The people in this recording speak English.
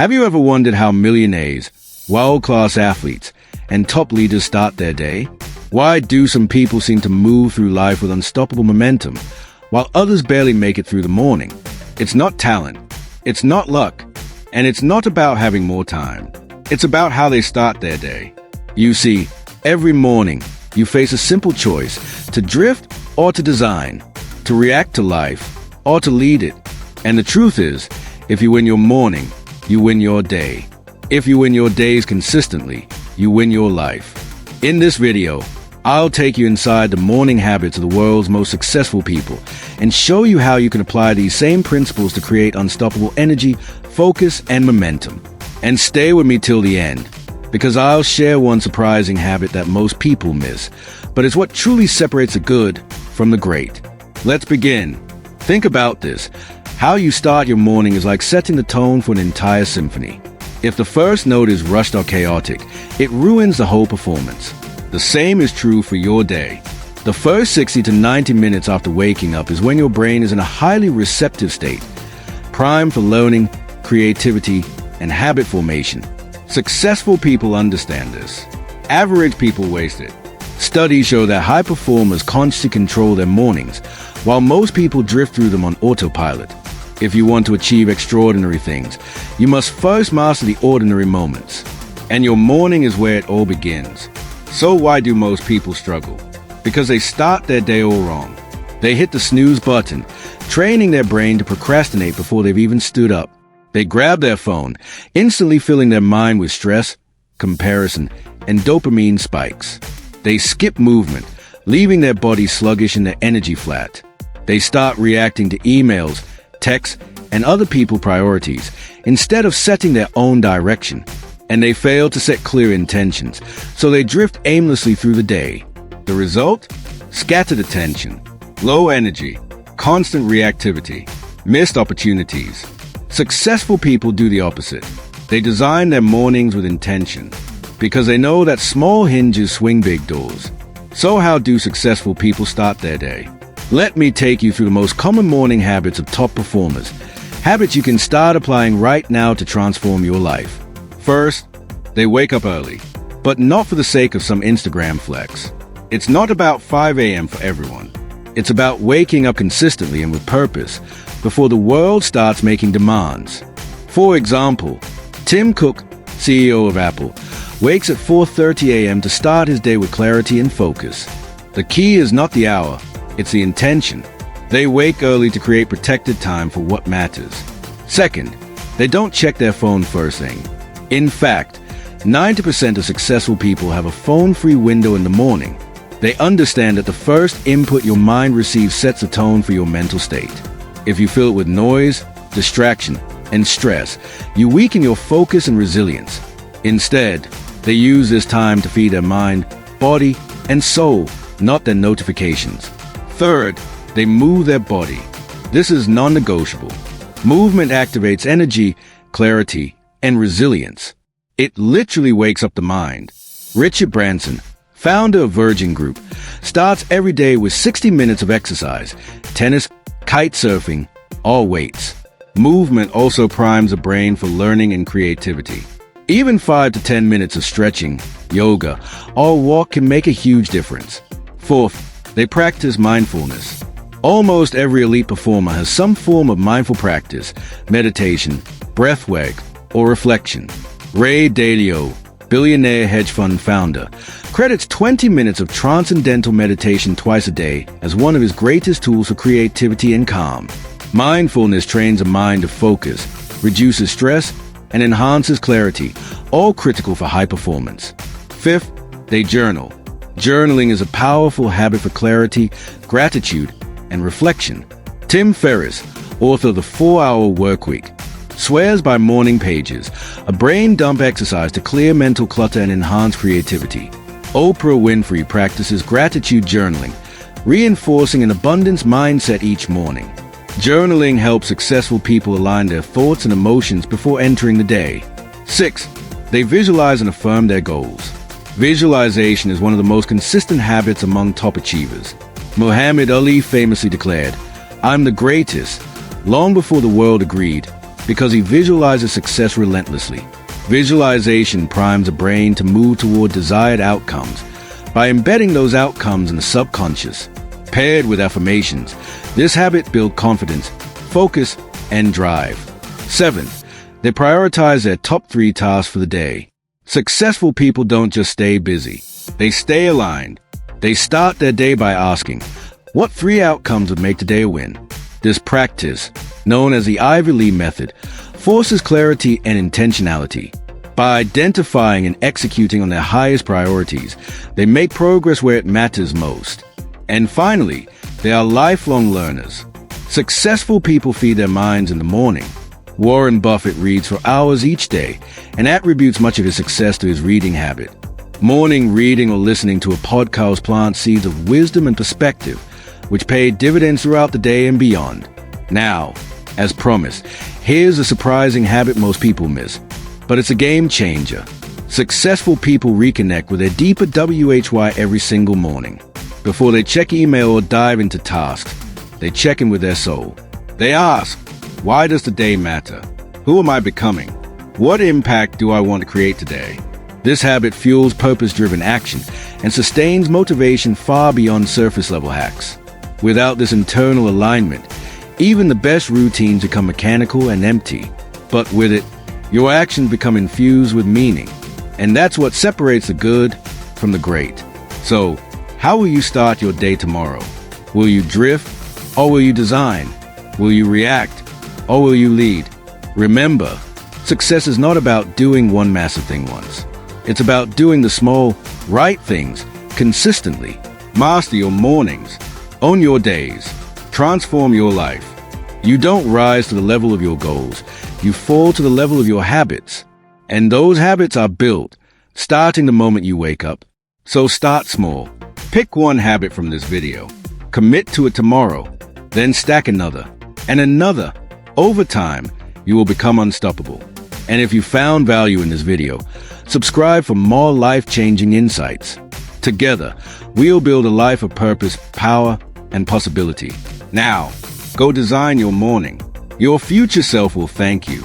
Have you ever wondered how millionaires, world-class athletes, and top leaders start their day? Why do some people seem to move through life with unstoppable momentum, while others barely make it through the morning? It's not talent, it's not luck, and it's not about having more time. It's about how they start their day. You see, every morning, you face a simple choice: to drift or to design, to react to life or to lead it. And the truth is, if you win your morning, you win your day. If you win your days consistently, you win your life. In this video, I'll take you inside the morning habits of the world's most successful people and show you how you can apply these same principles to create unstoppable energy, focus, and momentum. And stay with me till the end, because I'll share one surprising habit that most people miss, but it's what truly separates the good from the great. Let's begin. Think about this. How you start your morning is like setting the tone for an entire symphony. If the first note is rushed or chaotic, it ruins the whole performance. The same is true for your day. The first 60 to 90 minutes after waking up is when your brain is in a highly receptive state, primed for learning, creativity, and habit formation. Successful people understand this. Average people waste it. Studies show that high performers consciously control their mornings, while most people drift through them on autopilot. If you want to achieve extraordinary things, you must first master the ordinary moments. And your morning is where it all begins. So why do most people struggle? Because they start their day all wrong. They hit the snooze button, training their brain to procrastinate before they've even stood up. They grab their phone, instantly filling their mind with stress, comparison, and dopamine spikes. They skip movement, leaving their body sluggish and their energy flat. They start reacting to emails, texts, and other people's priorities instead of setting their own direction. And they fail to set clear intentions, so they drift aimlessly through the day. The result? Scattered attention, low energy, constant reactivity, missed opportunities. Successful people do the opposite. They design their mornings with intention, because they know that small hinges swing big doors. So how do successful people start their day? Let me take you through the most common morning habits of top performers, habits you can start applying right now to transform your life. First, they wake up early, but not for the sake of some Instagram flex. It's not about 5 a.m. for everyone. It's about waking up consistently and with purpose before the world starts making demands. For example, Tim Cook, CEO of Apple, wakes at 4:30 a.m. to start his day with clarity and focus. The key is not the hour, it's the intention. They wake early to create protected time for what matters. Second, they don't check their phone first thing. In fact, 90% of successful people have a phone-free window in the morning. They understand that the first input your mind receives sets a tone for your mental state. If you fill it with noise, distraction, and stress, you weaken your focus and resilience. Instead, they use this time to feed their mind, body, and soul, not their notifications. Third, they move their body. This is non-negotiable. Movement activates energy, clarity, and resilience. It literally wakes up the mind. Richard Branson, founder of Virgin Group, starts every day with 60 minutes of exercise, tennis, kite surfing, all weights. Movement also primes the brain for learning and creativity. Even 5 to 10 minutes of stretching, yoga, or walk can make a huge difference. Fourth, they practice mindfulness. Almost every elite performer has some form of mindful practice, meditation, breathwork, or reflection. Ray Dalio, billionaire hedge fund founder, credits 20 minutes of transcendental meditation twice a day as one of his greatest tools for creativity and calm. Mindfulness trains the mind to focus, reduces stress, and enhances clarity, all critical for high performance. Fifth, they journal. Journaling is a powerful habit for clarity, gratitude, and reflection. Tim Ferriss, author of The 4-Hour Workweek, swears by morning pages, a brain dump exercise to clear mental clutter and enhance creativity. Oprah Winfrey practices gratitude journaling, reinforcing an abundance mindset each morning. Journaling helps successful people align their thoughts and emotions before entering the day. 6. They visualize and affirm their goals. Visualization is one of the most consistent habits among top achievers. Muhammad Ali famously declared, "I'm the greatest," long before the world agreed, because he visualizes success relentlessly. Visualization primes the brain to move toward desired outcomes by embedding those outcomes in the subconscious. Paired with affirmations, this habit builds confidence, focus, and drive. 7. They prioritize their top 3 tasks for the day. Successful people don't just stay busy. They stay aligned. They start their day by asking, what 3 outcomes would make today a win? This practice, known as the Ivy Lee method, forces clarity and intentionality. By identifying and executing on their highest priorities, they make progress where it matters most. And finally, they are lifelong learners. Successful people feed their minds in the morning. Warren Buffett reads for hours each day and attributes much of his success to his reading habit. Morning reading or listening to a podcast plants seeds of wisdom and perspective, which pay dividends throughout the day and beyond. Now, as promised, here's a surprising habit most people miss, but it's a game changer. Successful people reconnect with their deeper WHY every single morning. Before they check email or dive into tasks, they check in with their soul. They ask, why does the day matter? Who am I becoming? What impact do I want to create today? This habit fuels purpose-driven action and sustains motivation far beyond surface-level hacks. Without this internal alignment, even the best routines become mechanical and empty. But with it, your actions become infused with meaning. And that's what separates the good from the great. So, how will you start your day tomorrow? Will you drift, or will you design? Will you react, or will you lead? Remember, success is not about doing one massive thing once. It's about doing the small, right things consistently. Master your mornings, own your days, transform your life. You don't rise to the level of your goals. You fall to the level of your habits. And those habits are built, starting the moment you wake up. So start small. Pick one habit from this video. Commit to it tomorrow. Then stack another and another. Over time, you will become unstoppable. And if you found value in this video, subscribe for more life-changing insights. Together, we'll build a life of purpose, power, and possibility. Now, go design your morning. Your future self will thank you.